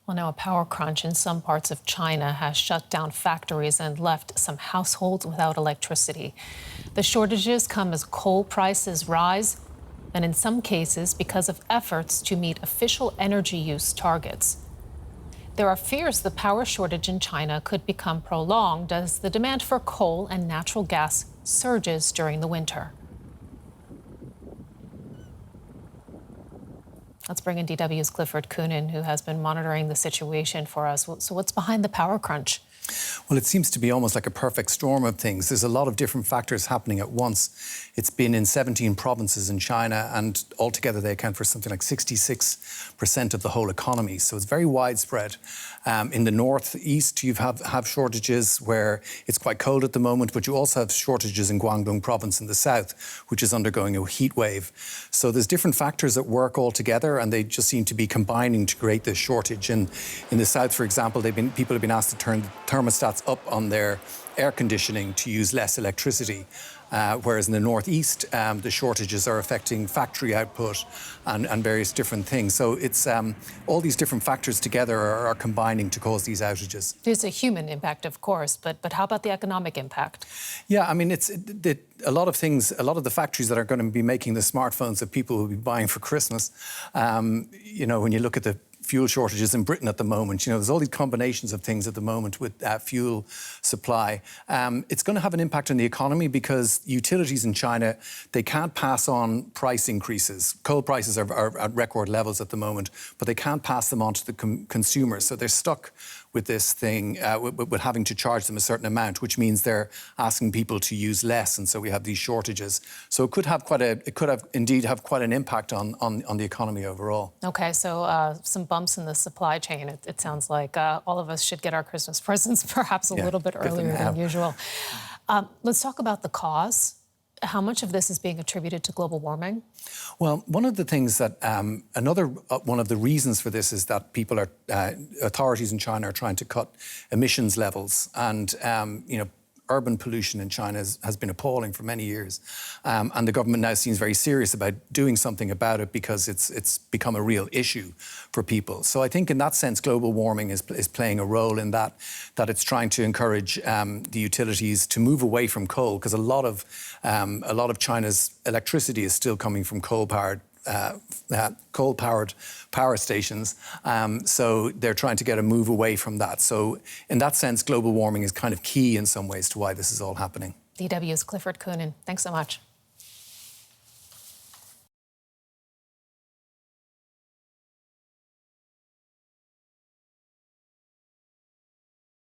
Well, now a power crunch in some parts of China has shut down factories and left some households without electricity. The shortages come as coal prices rise, and in some cases because of efforts to meet official energy use targets. There are fears the power shortage in China could become prolonged as the demand for coal and natural gas surges during the winter. Let's bring in DW's Clifford Coonan, who has been monitoring the situation for us. So what's behind the power crunch? Well, it seems to be almost like a perfect storm of things. There's a lot of different factors happening at once. It's been in 17 provinces in China, and altogether they account for something like 66% of the whole economy. So it's very widespread. In the northeast, you have shortages where it's quite cold at the moment, but you also have shortages in Guangdong province in the south, which is undergoing a heat wave. So there's different factors at work altogether, and they just seem to be combining to create this shortage. And in the south, for example, people have been asked to turn thermostats up on their air conditioning to use less electricity, whereas in the northeast, the shortages are affecting factory output and various different things. So it's all these different factors together are combining to cause these outages. There's a human impact, of course, but how about the economic impact? Yeah, I mean, a lot of the factories that are going to be making the smartphones that people will be buying for Christmas, when you look at the fuel shortages in Britain at the moment. There's all these combinations of things at the moment with fuel supply. It's going to have an impact on the economy because utilities in China, they can't pass on price increases. Coal prices are at record levels at the moment, but they can't pass them on to the consumers. So they're stuck with this thing, with having to charge them a certain amount, which means they're asking people to use less, and so we have these shortages. So it could have indeed quite an impact on the economy overall. Okay, so some bumps in the supply chain. It sounds like all of us should get our Christmas presents perhaps a little bit earlier than usual. Let's talk about the cause. How much of this is being attributed to global warming? Well, one of the things that one of the reasons for this is that authorities in China are trying to cut emissions levels, and urban pollution in China has been appalling for many years, and the government now seems very serious about doing something about it because it's become a real issue for people. So I think in that sense, global warming is playing a role in that it's trying to encourage the utilities to move away from coal, because a lot of China's electricity is still coming from coal-powered power stations. So they're trying to get a move away from that. So in that sense, global warming is kind of key in some ways to why this is all happening. DW's Clifford Coonan, thanks so much.